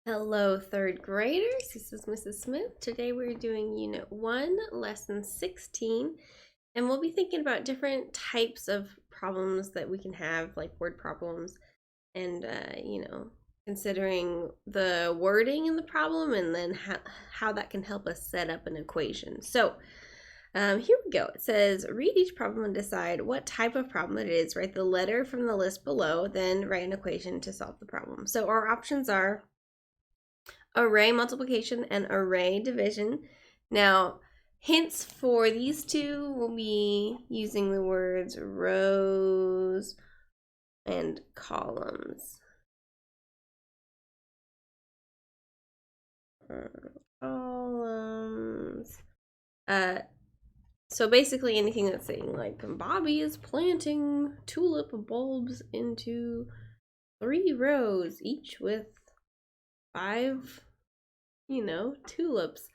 Hello, third graders. This is Mrs. Smith. Today we're doing Unit 1, Lesson 16, and we'll be thinking about different types of problems that we can have, like word problems, and, considering the wording in the problem and then how that can help us set up an equation. So, here we go. It says, read each problem and decide what type of problem it is. Write the letter from the list below, then write an equation to solve the problem. So our options are array multiplication and array division. Now, hints for these two will be using the words rows and columns. Columns. So basically anything that's saying like Bobby is planting tulip bulbs into 3 rows, each with 5 tulips.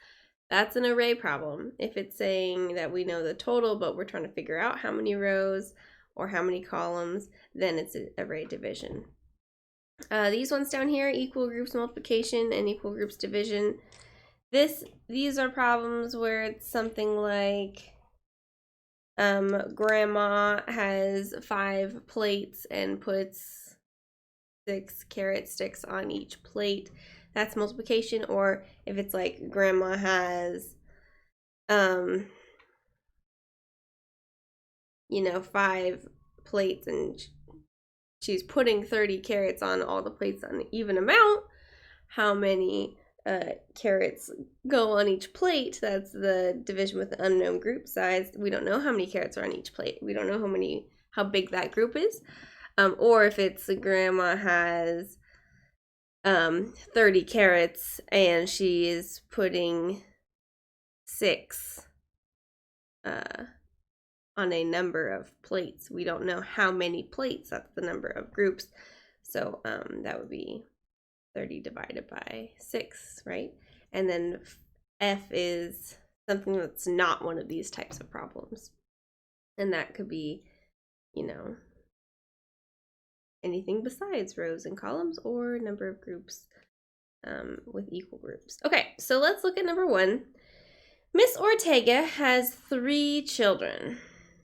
That's an array problem. If it's saying that we know the total, but we're trying to figure out how many rows or how many columns, then it's an array division. These ones down here, equal groups multiplication and equal groups division. These are problems where it's something like grandma has 5 plates and puts 6 carrot sticks on each plate. That's multiplication. Or if it's like grandma has 5 plates and she's putting 30 carrots on all the plates on an even amount, how many carrots go on each plate? That's the division with the unknown group size. We don't know how many carrots are on each plate. We don't know how big that group is. Or if it's grandma has 30 carrots and she is putting 6 on a number of plates. We don't know how many plates. That's the number of groups. So that would be 30 divided by 6, right? And then F is something that's not one of these types of problems. And that could be, anything besides rows and columns or number of groups with equal groups. Okay, so let's look at number 1. Miss Ortega has 3 children.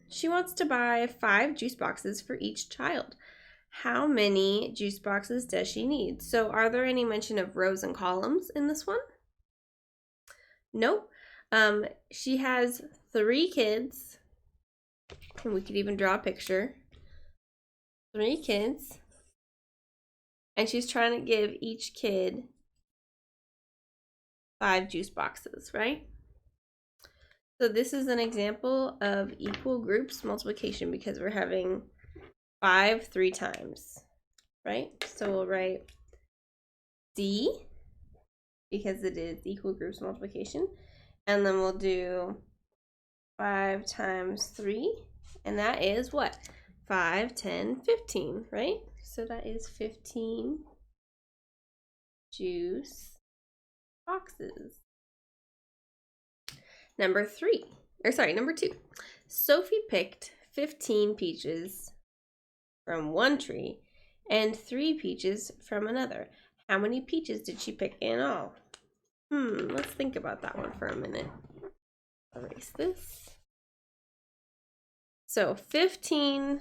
She wants to buy 5 juice boxes for each child. How many juice boxes does she need? So are there any mention of rows and columns in this one? Nope. She has 3 kids, and we could even draw a picture. 3 kids, and she's trying to give each kid 5 juice boxes, right? So this is an example of equal groups multiplication because we're having 5 3 times, right? So we'll write C because it is equal groups multiplication, and then we'll do 5 times 3, and that is what? 5, 10, 15, right? So that is 15 juice boxes. Number 2. Sophie picked 15 peaches from one tree and 3 peaches from another. How many peaches did she pick in all? Let's think about that one for a minute. Erase this. So 15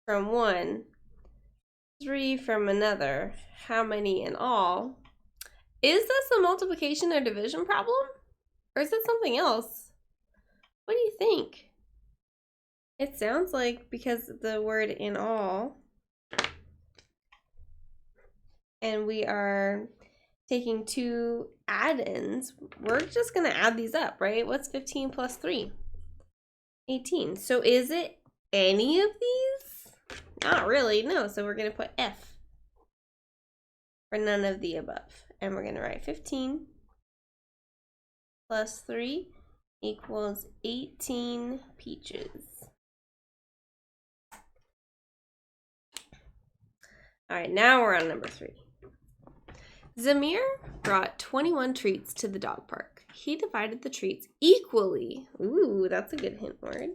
from one, 3 from another. How many in all? Is this a multiplication or division problem? Or is it something else? What do you think? It sounds like because the word in all, and we are taking 2 add-ins, we're just going to add these up, right? What's 15 plus 3? 18. So is it any of these? Not really, no. So we're going to put F for none of the above. And we're going to write 15 plus 3 equals 18 peaches. All right, now we're on number 3. Zamir brought 21 treats to the dog park. He divided the treats equally. Ooh, that's a good hint word.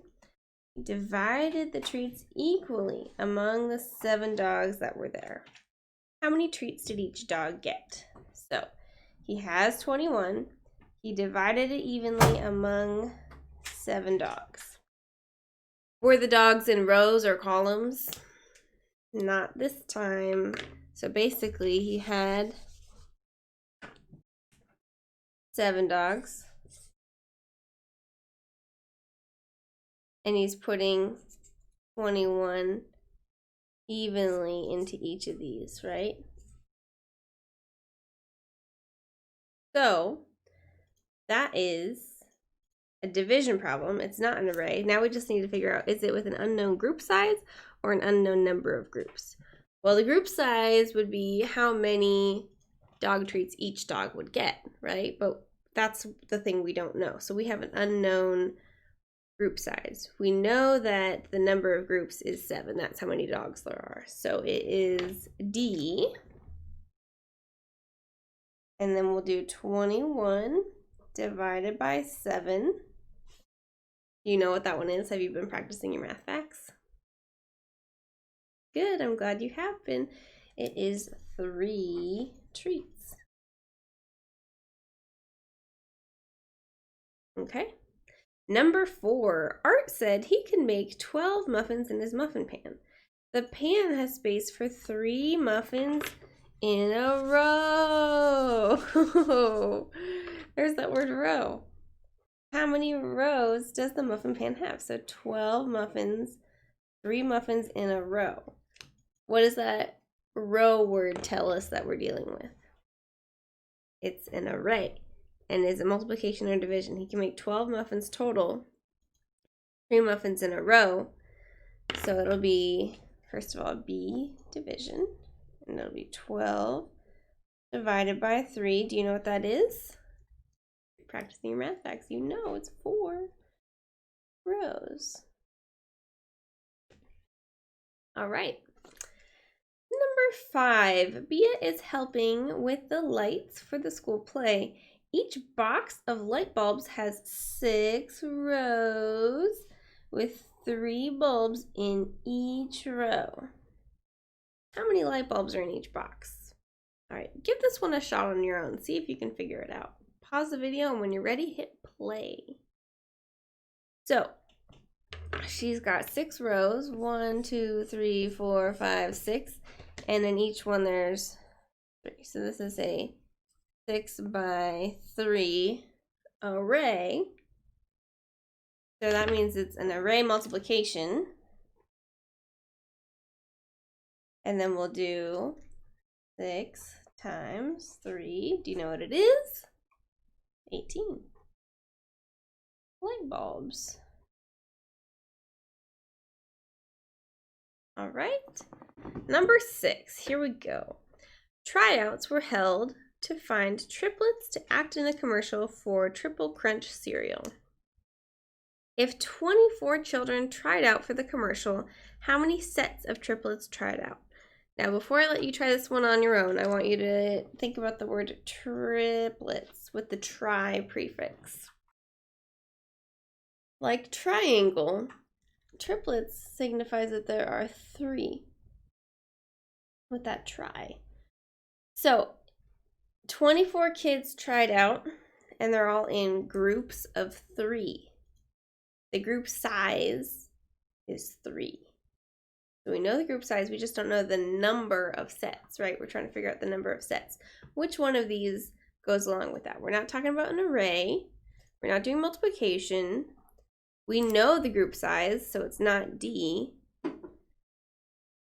He divided the treats equally among the 7 dogs that were there. how many treats did each dog get? So he has 21. He divided it evenly among 7 dogs. Were the dogs in rows or columns? Not this time. So basically he had 7 dogs. And he's putting 21 evenly into each of these, right? So that is a division problem. It's not an array. Now we just need to figure out, is it with an unknown group size or an unknown number of groups? Well, the group size would be how many dog treats each dog would get, right? But that's the thing we don't know. So we have an unknown group size. We know that the number of groups is 7. That's how many dogs there are. So it is D. And then we'll do 21 divided by 7. You know what that one is? Have you been practicing your math facts? Good, I'm glad you have been. It is 3 treats. Okay. Number 4, Art said he could make 12 muffins in his muffin pan. The pan has space for 3 muffins in a row. There's that word row. How many rows does the muffin pan have? So 12 muffins, 3 muffins in a row. What does that row word tell us that we're dealing with? It's an array. And is it multiplication or division? He can make 12 muffins total, 3 muffins in a row. So it'll be, first of all, B, division. And it'll be 12 divided by 3. Do you know what that is? Practicing your math facts, you know it's 4 rows. All right. Number 5, Bia is helping with the lights for the school play. Each box of light bulbs has 6 rows with 3 bulbs in each row. How many light bulbs are in each box? All right, give this one a shot on your own. See if you can figure it out. Pause the video, and when you're ready, hit play. So she's got 6 rows, 1, 2, 3, 4, 5, 6, and in each one there's 3. So this is a 6 by 3 array. So that means it's an array multiplication. And then we'll do 6 times 3. Do you know what it is? 18 light bulbs. All right, number 6, here we go. Tryouts were held to find triplets to act in a commercial for Triple Crunch cereal. If 24 children tried out for the commercial, how many sets of triplets tried out? Now, before I let you try this one on your own, I want you to think about the word triplets with the tri prefix. Like triangle, triplets signifies that there are 3 with that tri. So 24 kids tried out, and they're all in groups of 3. The group size is 3. So we know the group size, we just don't know the number of sets, right? We're trying to figure out the number of sets. Which one of these goes along with that? We're not talking about an array. We're not doing multiplication. We know the group size, so it's not D.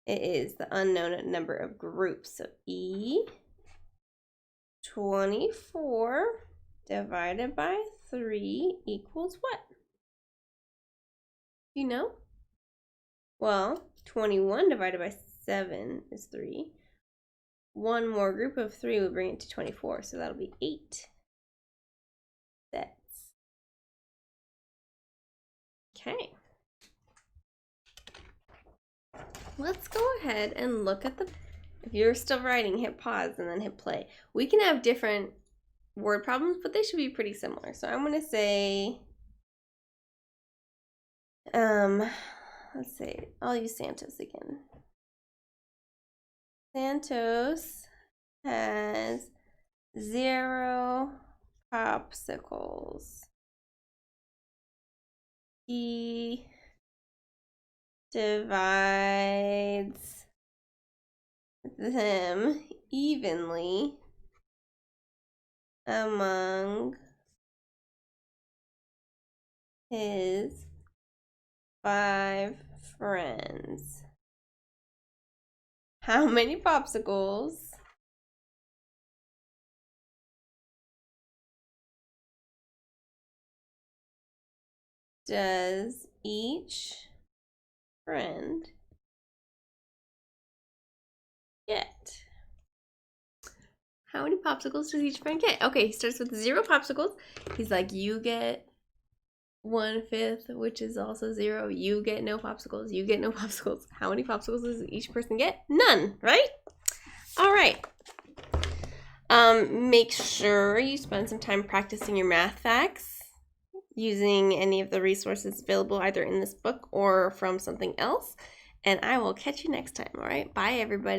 It is the unknown number of groups. So E, 24 divided by 3 equals what? You know? Well, 21 divided by 7 is 3. One more group of 3 would bring it to 24, so that'll be 8 sets. Okay. Let's go ahead and look at the... If you're still writing, hit pause and then hit play. We can have different word problems, but they should be pretty similar. So I'm going to say... let's see, I'll use Santa's again. Santos has 0 popsicles. He divides them evenly among his 5 friends. How many popsicles does each friend get? How many popsicles does each friend get? Okay, he starts with 0 popsicles. He's like, you get 1/5, which is also 0. You get no popsicles. You get no popsicles. How many popsicles does each person get? None, right? All right. Make sure you spend some time practicing your math facts using any of the resources available either in this book or from something else. And I will catch you next time, all right? Bye, everybody.